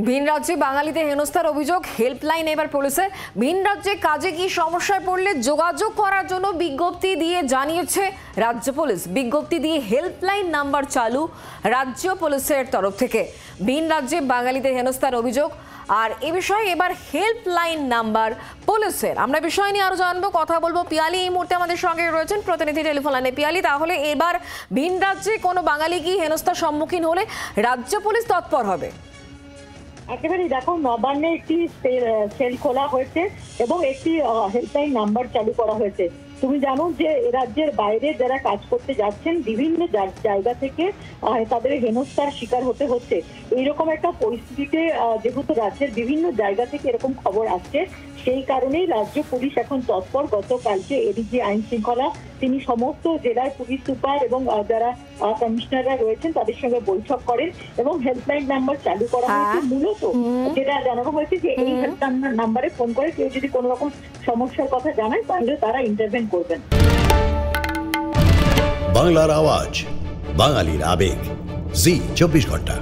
ভিন রাজ্যে বাঙালিতে হেনস্থার অভিযোগ, হেল্পলাইন এবার পুলিশের। ভিন রাজ্যে কাজে কি সমস্যায় পড়লে যোগাযোগ করার জন্য বিজ্ঞপ্তি দিয়ে জানিয়েছে রাজ্য পুলিশ। বিজ্ঞপ্তি দিয়ে হেল্পলাইন নাম্বার চালু রাজ্য পুলিশের তরফ থেকে। ভিন রাজ্যে বাঙালিতে হেনস্থার অভিযোগ আর এ বিষয়ে এবার হেল্পলাইন নাম্বার পুলিশের। আমরা বিষয় নিয়ে আরো জানবো, কথা বলবো। পিয়ালি এই মুহূর্তে আমাদের সঙ্গে রয়েছেন, প্রতিনিধি টেলিফোন লাইনে। পিয়ালি, তাহলে এবার ভিন রাজ্যে কোনো বাঙালি কি হেনস্থার সম্মুখীন হলে রাজ্য পুলিশ তৎপর হবে? একেবারে দেখো, নবান্নে একটি সেল খোলা হয়েছে এবং একটি হেল্পলাইন নাম্বার চালু করা হয়েছে। তুমি জানো যে রাজ্যের বাইরে যারা কাজ করতে যাচ্ছেন বিভিন্ন জায়গা থেকে তাদের হেনস্থার শিকার হতে হচ্ছে। এইরকম একটা পরিস্থিতিতে যেহেতু রাজ্যের বিভিন্ন জায়গা থেকে এরকম খবর আসছে, সেই কারণেই রাজ্য পুলিশ এখন তৎপর। গতকালকে এডিজি আইন শৃঙ্খলা তিনি সমস্ত জেলার পুলিশ সুপার এবং যারা কমিশনাররা রয়েছেন তাদের সঙ্গে বৈঠক করেন এবং হেল্পলাইন নাম্বার চালু করা হয়েছে। মূলত যেটা জানানো হয়েছে যে এই হেল্পলাইন নাম্বারে ফোন করে কেউ যদি কোনো রকম সমস্যার কথা জানায় তাহলে তারা ইন্টারভেন করবেন। বাংলার আওয়াজ, বাঙালির আবেগ, জি 24 ঘন্টা।